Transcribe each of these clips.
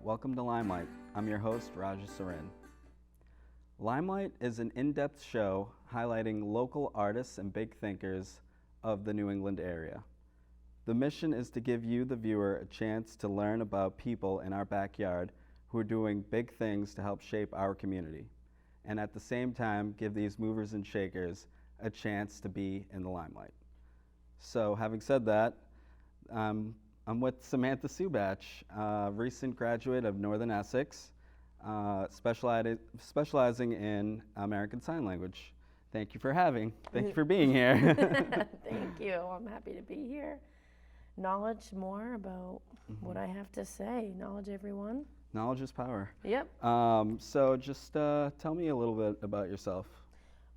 welcome to Limelight. I'm your host, Sarin. Limelight is an in-depth show highlighting local artists and big thinkers of the New England area. The mission is to give you, the viewer, a chance to learn about people in our backyard who are doing big things to help shape our community, and at the same time give these movers and shakers a chance to be in the limelight. So having said that, I'm with Samantha Subach, a recent graduate of Northern Essex, specializing in American Sign Language. Thank you for being here. Thank you. I'm happy to be here. Knowledge more about what I have to say. Knowledge, everyone. Knowledge is power. Yep. So just tell me a little bit about yourself.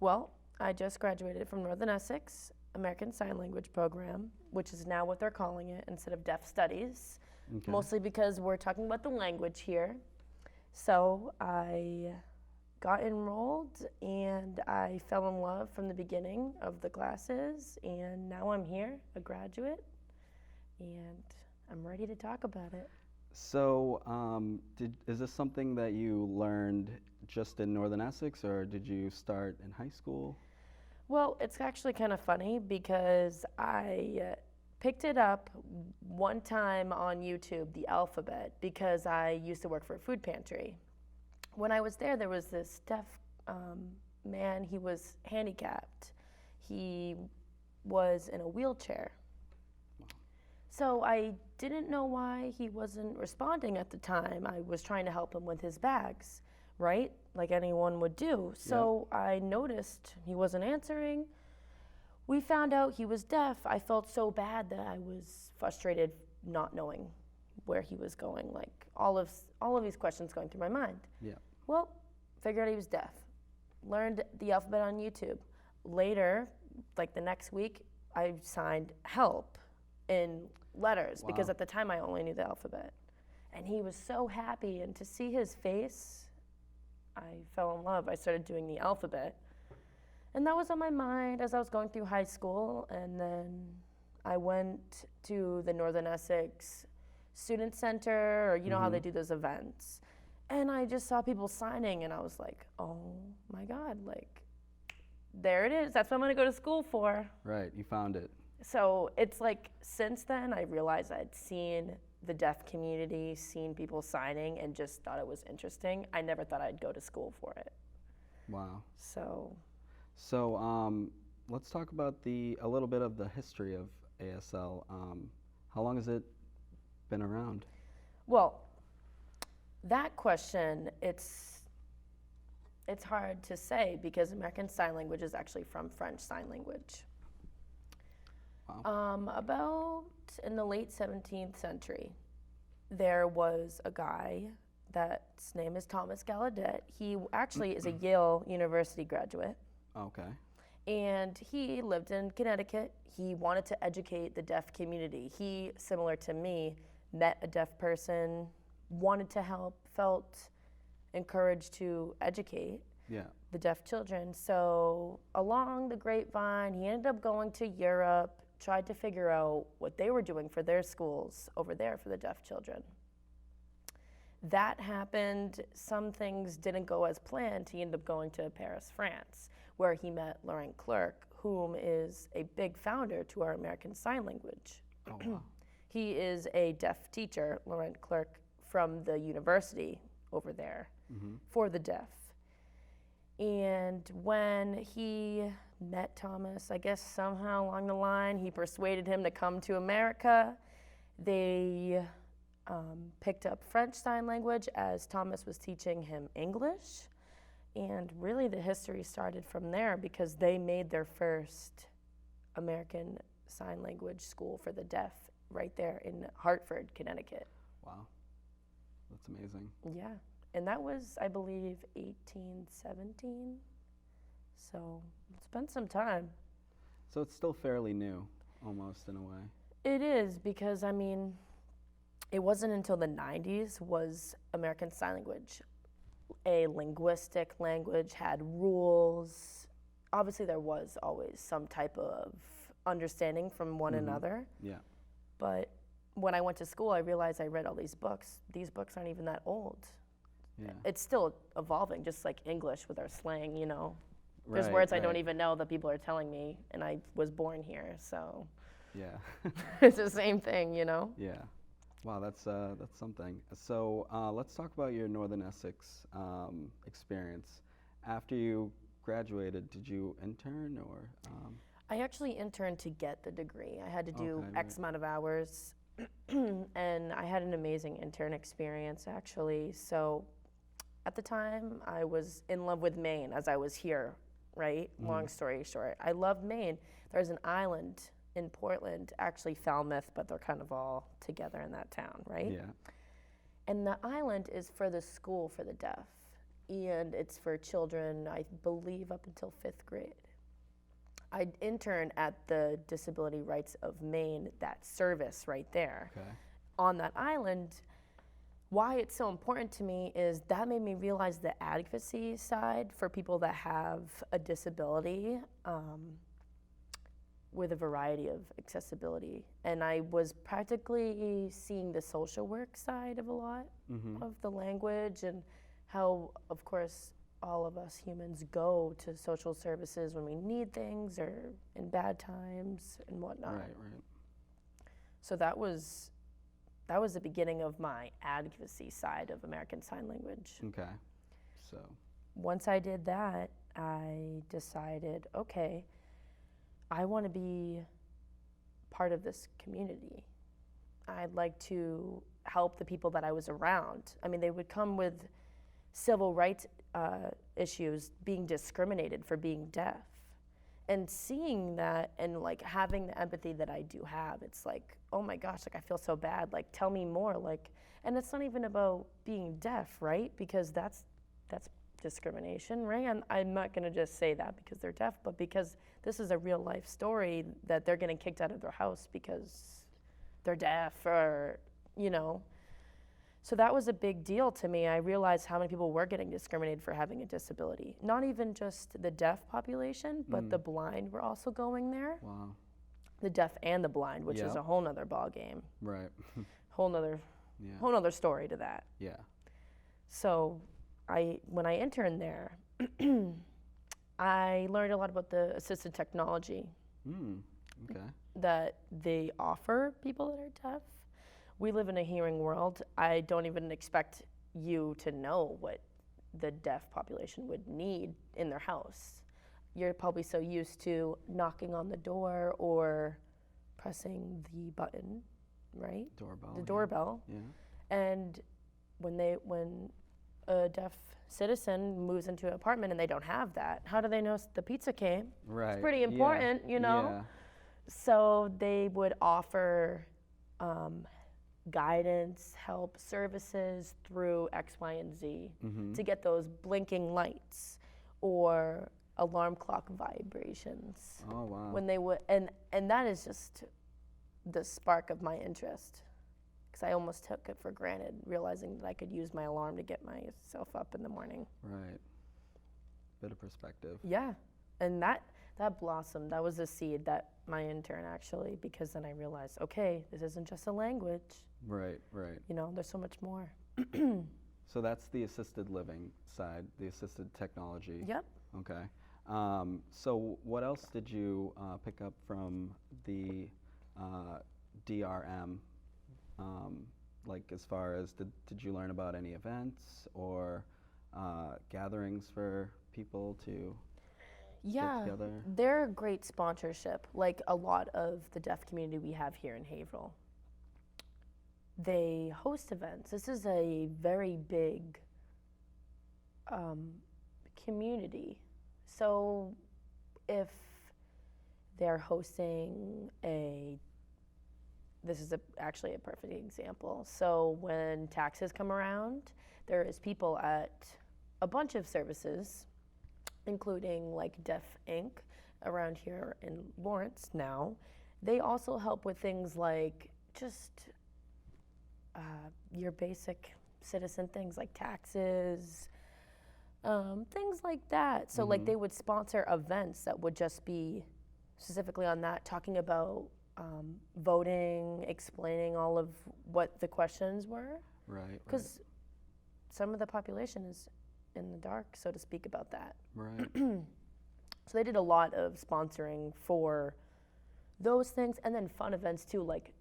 Well, I just graduated from Northern Essex American Sign Language program, which is now what they're calling it instead of Deaf Studies, mostly because we're talking about the language here. So I got enrolled and I fell in love from the beginning of the classes, and now I'm here, a graduate, and I'm ready to talk about it. So is this something that you learned just in Northern Essex, or did you start in high school? Well, it's actually kind of funny because I picked it up one time on YouTube, the alphabet, because I used to work for a food pantry. When I was there was this deaf man. He was handicapped. He was in a wheelchair. So I didn't know why he wasn't responding at the time. I was trying to help him with his bags, right? Like anyone would do. So I noticed he wasn't answering. We found out he was deaf. I felt so bad that I was frustrated not knowing where he was going, like all of these questions going through my mind. Yeah. Well, figured out he was deaf. Learned the alphabet on YouTube. Later, like the next week, I signed help in letters because at the time I only knew the alphabet. And he was so happy, and to see his face, I fell in love. I started doing the alphabet. And that was on my mind as I was going through high school. And then I went to the Northern Essex Student Center, or you know how they do those events. And I just saw people signing, and I was like, oh my God, like, there it is. That's what I'm going to go to school for. Right, you found it. So it's like, since then, I realized I'd seen the deaf community, seen people signing, and just thought it was interesting. I never thought I'd go to school for it. Wow. So let's talk about a little bit of the history of ASL. How long has it been around? Well, that question, it's hard to say because American Sign Language is actually from French Sign Language. Wow. About in the late 17th century, there was a guy that's name is Thomas Gallaudet. He actually is a Yale University graduate. Okay. And he lived in Connecticut. He wanted to educate the deaf community. He, similar to me, met a deaf person, wanted to help, felt encouraged to educate the deaf children. So along the grapevine, he ended up going to Europe, tried to figure out what they were doing for their schools over there for the deaf children. That happened. Some things didn't go as planned. He ended up going to Paris, France, where he met Laurent Clerc, whom is a big founder to our American Sign Language. Oh, wow. He is a deaf teacher, Laurent Clerc, from the university over there for the deaf. And when he met Thomas, I guess somehow along the line, he persuaded him to come to America. They picked up French Sign Language as Thomas was teaching him English. And really the history started from there because they made their first American Sign Language school for the deaf right there in Hartford, Connecticut. Wow. That's amazing. Yeah. And that was, I believe, 1817. So it's been some time. So it's still fairly new, almost in a way. It is because, I mean, it wasn't until the 90s was American Sign Language a linguistic language, had rules. Obviously, there was always some type of understanding from one another. Yeah. But when I went to school, I realized I read all these books. These books aren't even that old. Yeah. It's still evolving, just like English with our slang, you know. There's Right, words I right. don't even know that people are telling me, and I was born here, so Yeah. it's the same thing, you know. Yeah. Wow, that's something. So let's talk about your Northern Essex experience. After you graduated, did you intern or? I actually interned to get the degree. I had to do Okay, X amount of hours, and I had an amazing intern experience, actually. So at the time, I was in love with Maine as I was here, right? Long story short, I loved Maine. There's an island in Portland, actually Falmouth, but they're kind of all together in that town, right? Yeah. And the island is for the school for the deaf, and it's for children, I believe, up until 5th grade. I interned at the Disability Rights of Maine, that service right there. Okay. On that island, why it's so important to me is that made me realize the advocacy side for people that have a disability with a variety of accessibility. And I was practically seeing the social work side of a lot of the language and how, of course, all of us humans go to social services when we need things or in bad times and whatnot. Right, right. So that was the beginning of my advocacy side of American Sign Language. Okay. So. Once I did that, I decided, okay, I want to be part of this community. I'd like to help the people that I was around. I mean, they would come with civil rights issues, being discriminated for being deaf. And seeing that and like having the empathy that I do have, it's like, oh my gosh, like I feel so bad, like tell me more, like, and it's not even about being deaf, right? Because that's discrimination, right? I'm not gonna just say that because they're deaf, but because this is a real life story that they're getting kicked out of their house because they're deaf or, you know. So that was a big deal to me. I realized how many people were getting discriminated for having a disability. Not even just the deaf population, but the blind were also going there. Wow. The deaf and the blind, which is a whole nother ball game. Right. Whole nother story to that. Yeah. So when I interned there, I learned a lot about the assistive technology Okay. that they offer people that are deaf. We live in a hearing world. I don't even expect you to know what the deaf population would need in their house. You're probably so used to knocking on the door or pressing the button, right? Doorbell. The doorbell. Yeah. And when a deaf citizen moves into an apartment and they don't have that, how do they know the pizza came? Right. It's pretty important, you know? Yeah. So they would offer guidance, help, services through X, Y, and Z to get those blinking lights or alarm clock vibrations. Oh wow. When they would, and that is just the spark of my interest, because I almost took it for granted, realizing that I could use my alarm to get myself up in the morning. Right. Bit of perspective. Yeah, and that blossomed. That was a seed that my intern actually, because then I realized, okay, this isn't just a language. Right, right. You know, there's so much more. So that's the assisted living side, the assisted technology. Yep. Okay. So what else did you pick up from the DRM? Like as far as did you learn about any events or gatherings for people to get together? They're a great sponsorship, like a lot of the deaf community we have here in Haverhill. They host events. This is a very big community. So if they're hosting this is actually a perfect example. So when taxes come around, there is people at a bunch of services, including like Deaf Inc. around here in Lawrence now. They also help with things like just your basic citizen things like taxes, things like that. So like they would sponsor events that would just be specifically on that, talking about voting, explaining all of what the questions were. Right. Because some of the population is in the dark, so to speak, about that. Right. So they did a lot of sponsoring for those things, and then fun events too, like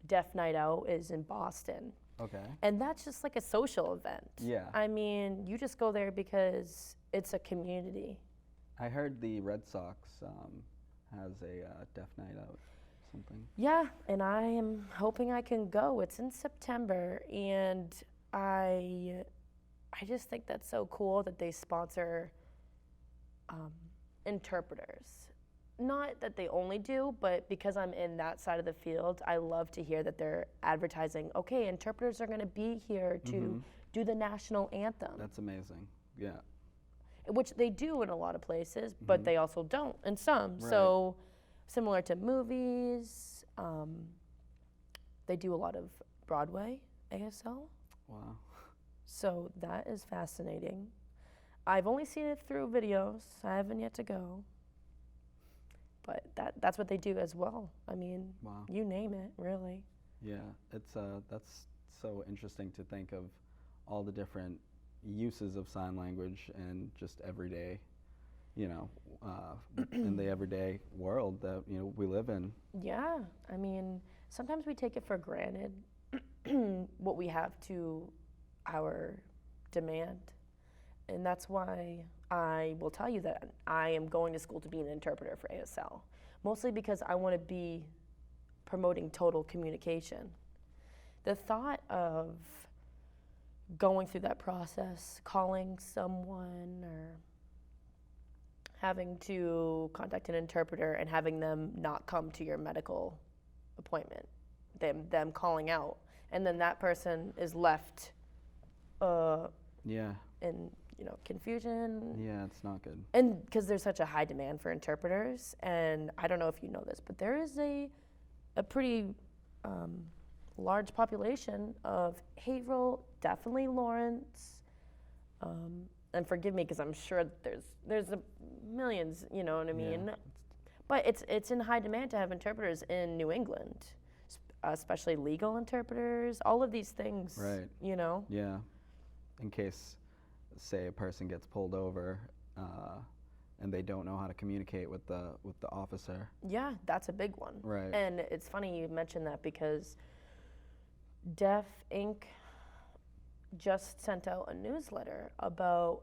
Deaf Night Out is in Boston. Okay. And that's just like a social event. Yeah. I mean, you just go there because it's a community. I heard the Red Sox has a Deaf Night Out, something. Yeah, and I am hoping I can go. It's in September, and I just think that's so cool that they sponsor interpreters. Not that they only do, but because I'm in that side of the field, I love to hear that they're advertising, okay, interpreters are going to be here to do the national anthem. That's amazing. Yeah. Which they do in a lot of places, but they also don't in some. Right. So similar to movies, they do a lot of Broadway ASL. Wow. So that is fascinating. I've only seen it through videos. I haven't yet to go. But that's what they do as well. I mean, Wow. you name it, really. Yeah, it's that's so interesting to think of all the different uses of sign language and just everyday, in the everyday world that we live in. Yeah, I mean, sometimes we take it for granted what we have to our demand. And that's why I will tell you that I am going to school to be an interpreter for ASL, mostly because I want to be promoting total communication. The thought of going through that process, calling someone or having to contact an interpreter and having them not come to your medical appointment, them calling out, and then that person is left Yeah. in confusion. Yeah, it's not good. And because there's such a high demand for interpreters, and I don't know if you know this, but there is a pretty large population of Haverhill, definitely Lawrence, and forgive me because I'm sure that there's millions, you know what I mean? Yeah. But it's in high demand to have interpreters in New England, especially legal interpreters, all of these things, Right. Yeah. In case, say, a person gets pulled over and they don't know how to communicate with the officer. Yeah, that's a big one. Right. And it's funny you mentioned that because Deaf Inc. just sent out a newsletter about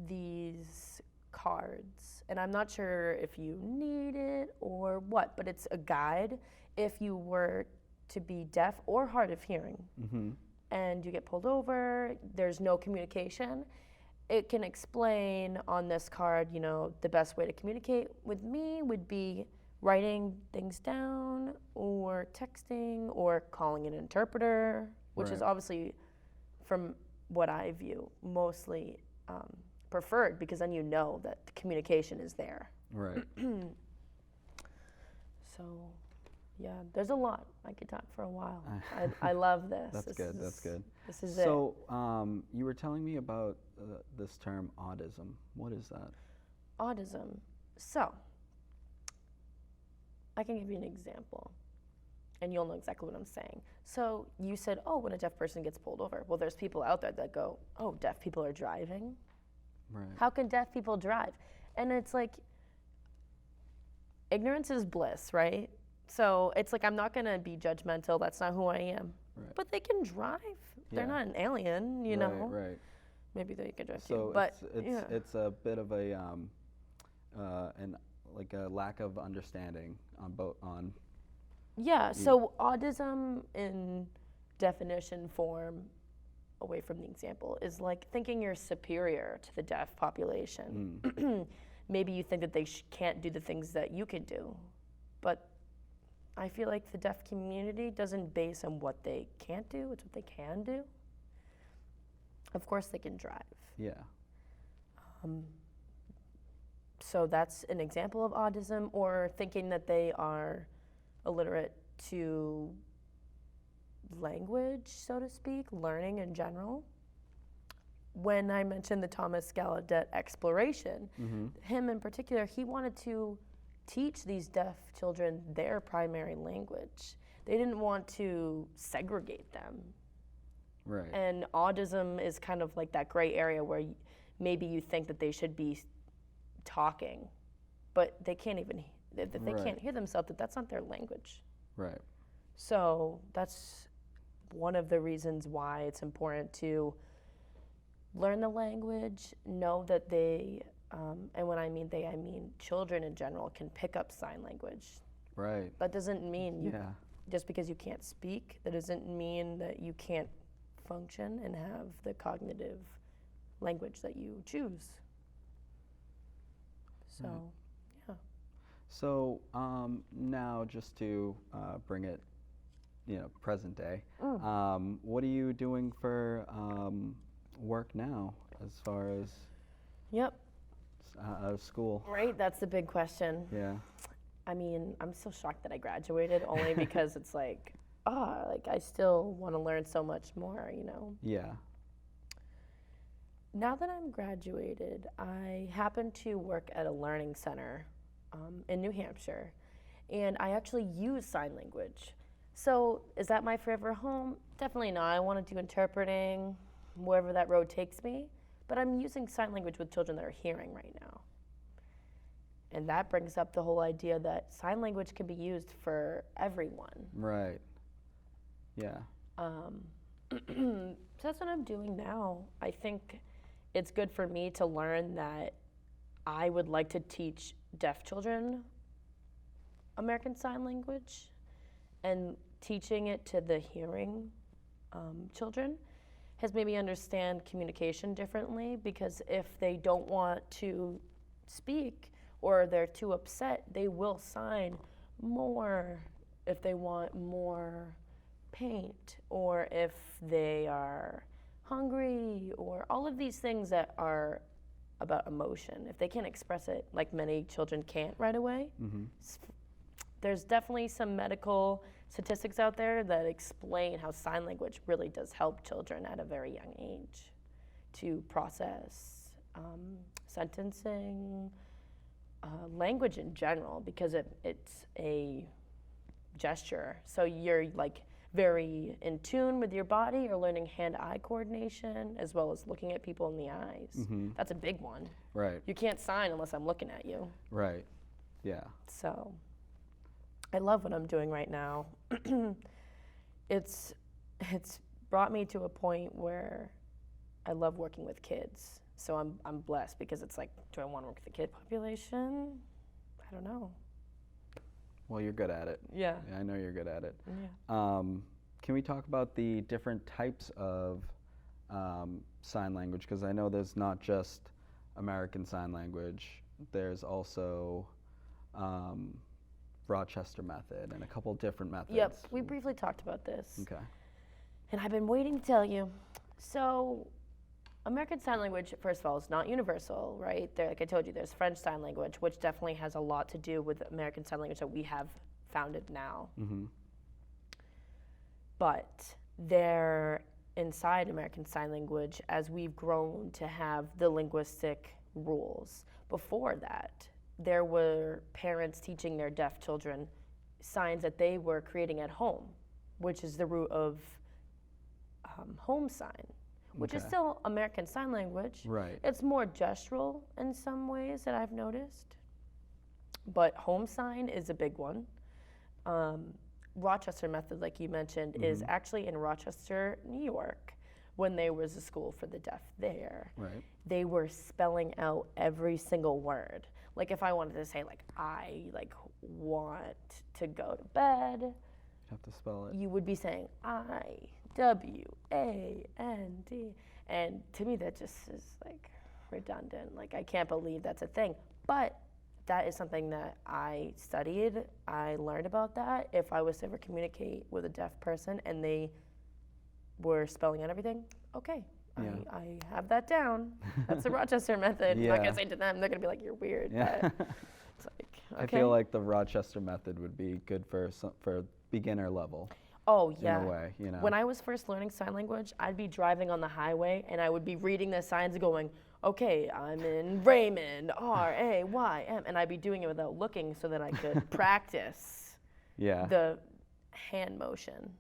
these cards. And I'm not sure if you need it or what, but it's a guide if you were to be deaf or hard of hearing. Mm-hmm. And you get pulled over, there's no communication. It can explain on this card, the best way to communicate with me would be writing things down or texting or calling an interpreter, which is Right. obviously, from what I view, mostly preferred because then you know that the communication is there. Right. So, yeah, there's a lot. I could talk for a while. I love this. That's good. That's good. This is So, you were telling me about this term autism. What is that? autism. So, I can give you an example, and you'll know exactly what I'm saying. So, you said, oh, when a deaf person gets pulled over. Well, there's people out there that go, oh, deaf people are driving? Right. How can deaf people drive? And it's like, ignorance is bliss, right? So, it's like, I'm not going to be judgmental. That's not who I am. Right. But they can drive. They're Yeah. not an alien, you know? Right. Maybe they can drive So too. But, yeah. it's a bit of a like a lack of understanding on. Yeah, so autism in definition form, away from the example, is like thinking you're superior to the deaf population. Maybe you think that they can't do the things that you can do, but I feel like the deaf community doesn't base on what they can't do, it's what they can do. Of course they can drive. Yeah. So that's an example of autism, or thinking that they are illiterate to language, so to speak, learning in general. When I mentioned the Thomas Gallaudet exploration, him in particular, he wanted to teach these deaf children their primary language. They didn't want to segregate them. Right. And autism is kind of like that gray area where maybe you think that they should be talking, but they can't even, if they Right. can't hear themselves, that's not their language. Right. So that's one of the reasons why it's important to learn the language, know that they, and when I mean they, I mean children in general can pick up sign language. Right. That doesn't mean you, Yeah. just because you can't speak, that doesn't mean that you can't function and have the cognitive language that you choose. So, Right. yeah. So now, just to bring it, present day, what are you doing for work now, as far as Yep, out of school? right, that's the big question. Yeah. I mean, I'm still shocked that I graduated only because it's like, I still want to learn so much more, Yeah. Now that I'm graduated, I happen to work at a learning center in New Hampshire, and I actually use sign language. So, is that my forever home? Definitely not. I want to do interpreting, wherever that road takes me, but I'm using sign language with children that are hearing right now. And that brings up the whole idea that sign language can be used for everyone. Right. Yeah. So that's what I'm doing now. I think it's good for me to learn that I would like to teach deaf children American Sign Language, and teaching it to the hearing children has made me understand communication differently, because if they don't want to speak or they're too upset, they will sign more if they want more paint, or if they are hungry, or all of these things that are about emotion. If they can't express it like many children can't right away, there's definitely some medical statistics out there that explain how sign language really does help children at a very young age to process sentencing, language in general, because it's a gesture. So you're like very in tune with your body. You're learning hand-eye coordination as well as looking at people in the eyes. That's a big one. Right. You can't sign unless I'm looking at you. Right. Yeah. So I love what I'm doing right now. It's brought me to a point where I love working with kids. So I'm blessed, because it's like, do I want to work with the kid population? I don't know. Well, you're good at it. Yeah. I know you're good at it. Yeah. Can we talk about the different types of sign language? Because I know there's not just American Sign Language. There's also Rochester method and a couple different methods. Yep, we briefly talked about this. Okay. And I've been waiting to tell you. So, American Sign Language, first of all, is not universal, right? Like I told you, there's French Sign Language, which definitely has a lot to do with American Sign Language that we have founded now. But they're inside American Sign Language, as we've grown to have the linguistic rules. Before that, there were parents teaching their deaf children signs that they were creating at home, which is the root of home sign, which is still American Sign Language. Right. It's more gestural in some ways that I've noticed, but home sign is a big one. Rochester method, like you mentioned, is actually in Rochester, New York. When there was a school for the deaf there, Right. they were spelling out every single word. Like if I wanted to say I want to go to bed, You have to spell it. you would be saying IWAND, and to me that just is like redundant. Like I can't believe that's a thing, but that is something that I studied. I learned about that. If I was to ever communicate with a deaf person and they were spelling out everything, okay, Yeah. I have that down. That's the Rochester method. I'm not Yeah. gonna say to them, they're gonna be like, you're weird. Yeah. But it's like, okay. I feel like the Rochester method would be good for beginner level. Oh yeah. In a way, When I was first learning sign language, I'd be driving on the highway and I would be reading the signs going, okay, I'm in Raymond, R-A-Y-M, and I'd be doing it without looking so that I could practice Yeah. the hand motion.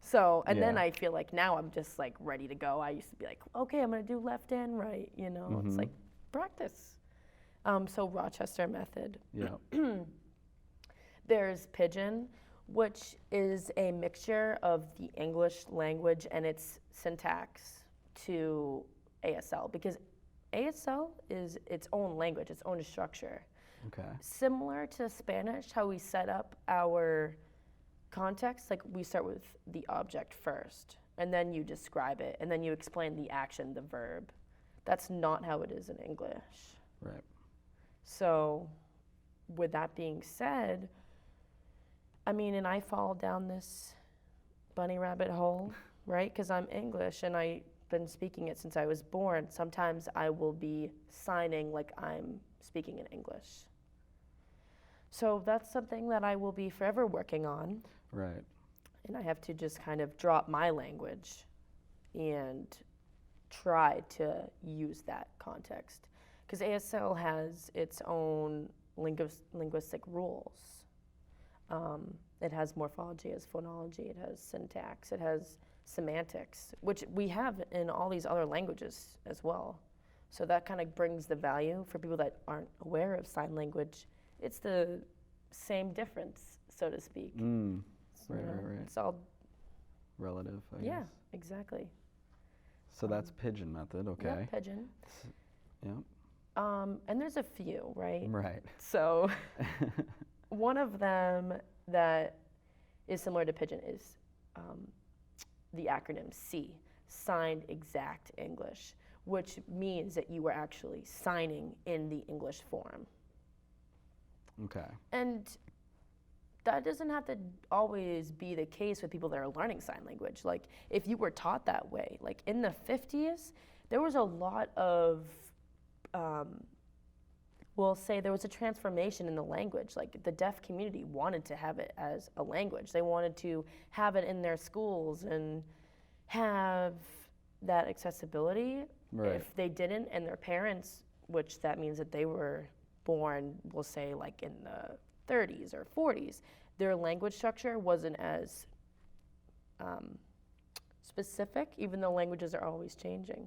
So, and then Yeah. I feel like now I'm just like ready to go. I used to be like, okay, I'm gonna do left and right, you know? It's like practice. So Rochester method. Yeah. There's Pidgin, which is a mixture of the English language and its syntax to ASL, because ASL is its own language, its own structure. Okay. Similar to Spanish, how we set up our context, like we start with the object first, and then you describe it, and then you explain the action, the verb. That's not how it is in English. Right. So, with that being said, I mean, and I fall down this bunny rabbit hole, right? Because I'm English and I've been speaking it since I was born. Sometimes I will be signing like I'm speaking in English. So that's something that I will be forever working on. Right. And I have to just kind of drop my language and try to use that context. Because ASL has its own linguistic rules. It has morphology, it has phonology, it has syntax, it has semantics, which we have in all these other languages as well. So that kind of brings the value for people that aren't aware of sign language. It's the same difference, so to speak. Right, right. It's all Relative, I yeah, guess. exactly. So that's Pidgin method, okay. Yeah, Pidgin. Yeah. And there's a few, right? Right. So one of them that is similar to Pidgin is the acronym C, Signed Exact English, which means that you are actually signing in the English form. Okay. And that doesn't have to always be the case with people that are learning sign language. Like, if you were taught that way, like in the 50s, there was a lot of, we'll say there was a transformation in the language. Like, the deaf community wanted to have it as a language. They wanted to have it in their schools and have that accessibility. Right. If they didn't, and their parents, which that means that they were born, we'll say, like in the 30s or 40s, their language structure wasn't as specific, even though languages are always changing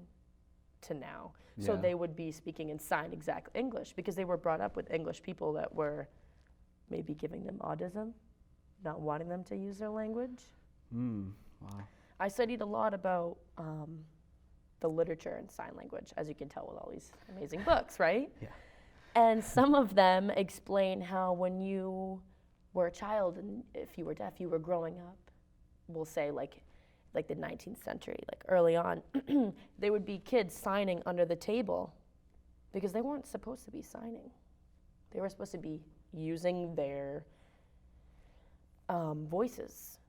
to now. So Yeah. they would be speaking in signed exact English because they were brought up with English people that were maybe giving them autism, not wanting them to use their language. Wow. I studied a lot about the literature in sign language, as you can tell with all these amazing books, right? Yeah. And some of them explain how when you were a child and if you were deaf, you were growing up, we'll say like the 19th century, like early on, they would be kids signing under the table because they weren't supposed to be signing. They were supposed to be using their voices.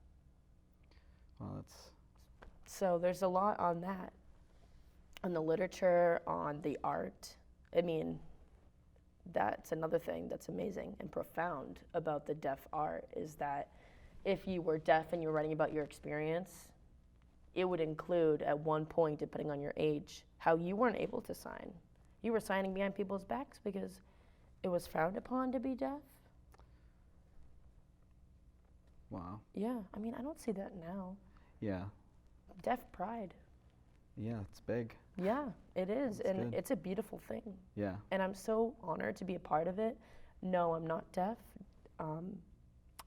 Well, that's So there's a lot on that, on the literature, on the art. I mean, that's another thing that's amazing and profound about the deaf art is that if you were deaf and you were writing about your experience, it would include at one point, depending on your age, how you weren't able to sign. You were signing behind people's backs because it was frowned upon to be deaf. wow. Yeah, I mean, I don't see that now. Yeah. Deaf pride. Yeah, it's big. Yeah, it is, That's and good. it's a beautiful thing. Yeah. And I'm so honored to be a part of it. No, I'm not deaf.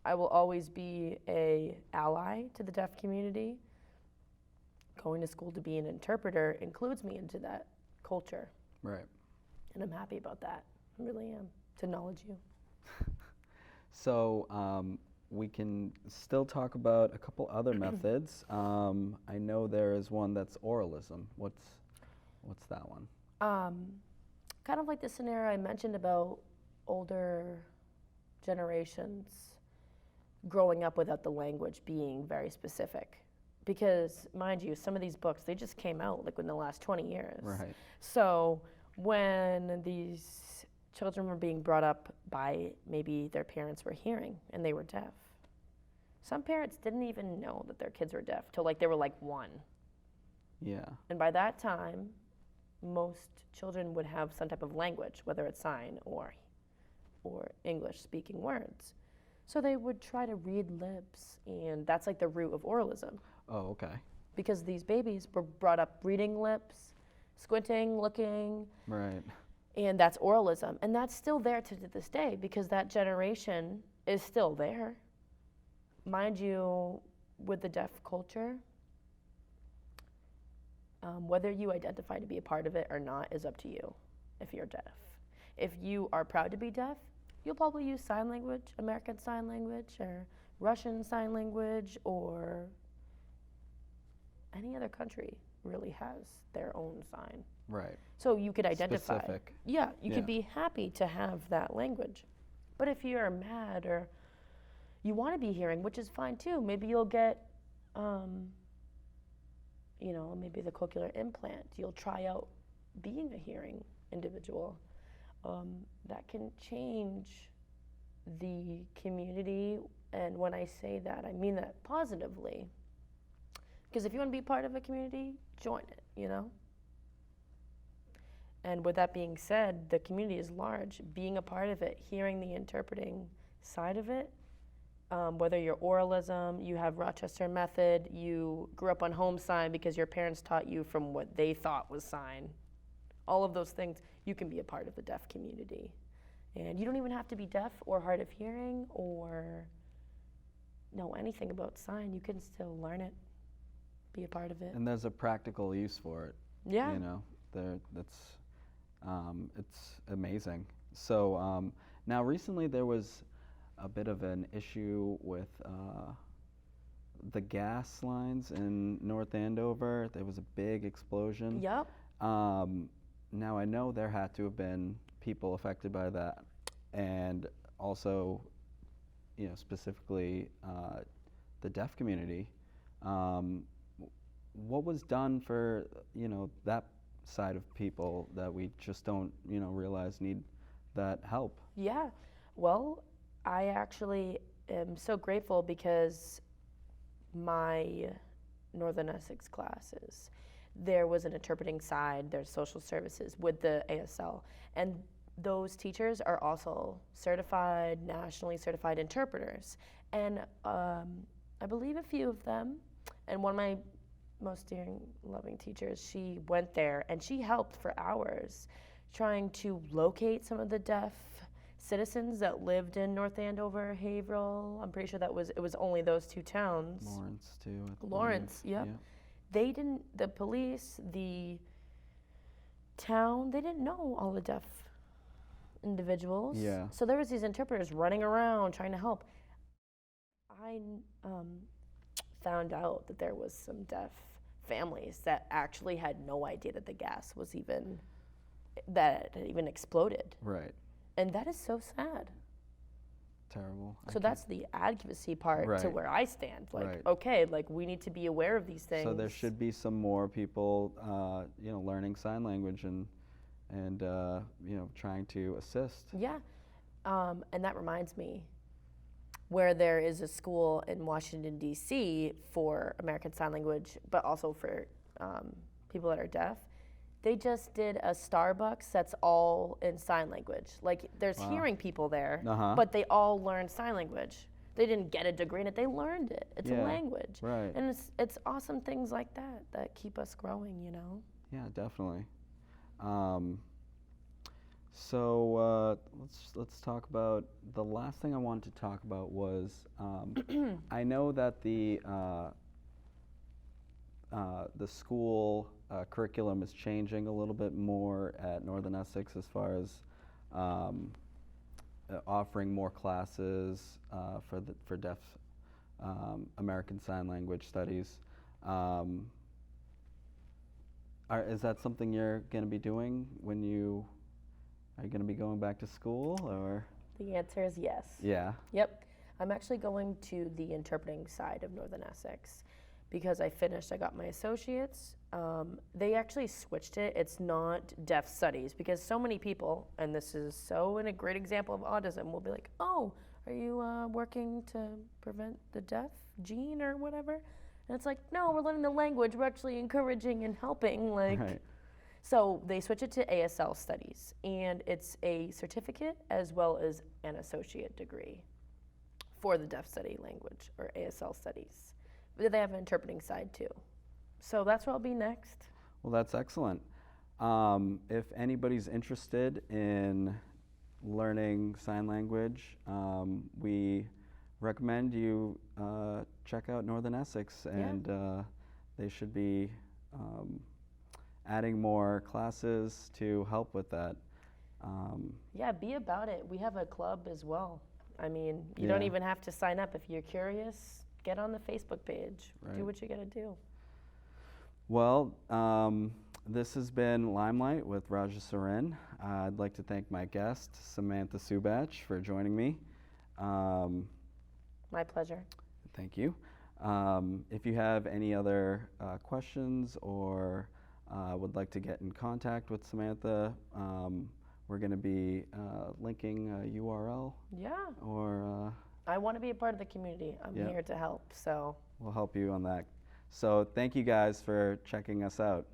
I will always be an ally to the deaf community. Going to school to be an interpreter includes me into that culture, Right. and I'm happy about that. I really am, to acknowledge you. So we can still talk about a couple other methods. I know there is one that's oralism. What's that one? Kind of like the scenario I mentioned about older generations growing up without the language being very specific. Because, mind you, some of these books, they just came out like in the last 20 years. Right. So when these children were being brought up by maybe their parents were hearing and they were deaf. Some parents didn't even know that their kids were deaf till like they were like 1. Yeah. And by that time, most children would have some type of language, whether it's sign or English speaking words. So they would try to read lips, and that's like the root of oralism. Oh, okay. Because these babies were brought up reading lips, squinting, looking, Right. and that's oralism. And that's still there to this day because that generation is still there. Mind you, with the deaf culture, whether you identify to be a part of it or not is up to you if you're deaf. If you are proud to be deaf, you'll probably use sign language, American Sign Language, or Russian Sign Language, or any other country really has their own sign. Right. So you could identify. Specific. Yeah, you Yeah. could be happy to have that language. But if you're mad or you want to be hearing, which is fine too, maybe you'll get, maybe the cochlear implant. You'll try out being a hearing individual. That can change the community. And when I say that, I mean that positively. Because if you want to be part of a community, join it, And with that being said, the community is large. Being a part of it, hearing the interpreting side of it, whether you're oralism, you have Rochester method, you grew up on home sign because your parents taught you from what they thought was sign. All of those things, you can be a part of the deaf community. And you don't even have to be deaf or hard of hearing or know anything about sign. You can still learn it, be a part of it. And there's a practical use for it. Yeah. It's amazing. So now recently there was a bit of an issue with the gas lines in North Andover. There was a big explosion. Yep. Now I know there had to have been people affected by that, and also, specifically the deaf community. What was done for that side of people that we just don't realize need that help? Yeah. Well, I actually am so grateful because my Northern Essex classes, there was an interpreting side, there's social services with the ASL, and those teachers are also certified, nationally certified interpreters. And I believe a few of them, and one of my most dear, loving teachers, she went there and she helped for hours trying to locate some of the deaf citizens that lived in North Andover, Haverhill. I'm pretty sure it was only those two towns. Lawrence too. Lawrence, yep. Yeah. They didn't, the police, the town, they didn't know all the deaf individuals. Yeah. So there was these interpreters running around trying to help. I found out that there was some deaf families that actually had no idea that the gas was even exploded. Right. And that is so sad. Terrible. So that's the advocacy part to where I stand. Okay, we need to be aware of these things. So there should be some more people, learning sign language and trying to assist. Yeah, and that reminds me, where there is a school in Washington, D.C. for American Sign Language, but also for people that are deaf. They just did a Starbucks that's all in sign language. There's hearing people there, but they all learned sign language. They didn't get a degree in it, they learned it. It's a language. Right. And it's awesome things like that keep us growing, Yeah, definitely. So let's talk about, the last thing I wanted to talk about was, I know that the school curriculum is changing a little bit more at Northern Essex as far as offering more classes for deaf American Sign Language studies. Is that something you're going to be doing when are you going to be going back to school, or? The answer is yes. Yeah. Yep. I'm actually going to the interpreting side of Northern Essex because I got my associates. They actually switched it. It's not deaf studies because so many people, and this is a great example of autism, will be like, oh, are you working to prevent the deaf gene or whatever? And it's like, no, we're learning the language. We're actually encouraging and helping. Right. So they switch it to ASL studies, and it's a certificate as well as an associate degree for the deaf study language, or ASL studies. But they have an interpreting side too. So that's where I'll be next. Well, that's excellent. If anybody's interested in learning sign language, we recommend you check out Northern Essex, and they should be adding more classes to help with that. Yeah, be about it. We have a club as well. I mean, you don't even have to sign up. If you're curious, get on the Facebook page. Right. Do what you gotta do. Well, this has been Limelight with Raja Sarin. I'd like to thank my guest, Samantha Subach, for joining me. My pleasure. Thank you. If you have any other questions or would like to get in contact with Samantha, we're going to be linking a URL. Yeah. Or I want to be a part of the community. I'm here to help. So we'll help you on that. So thank you guys for checking us out.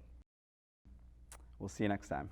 We'll see you next time.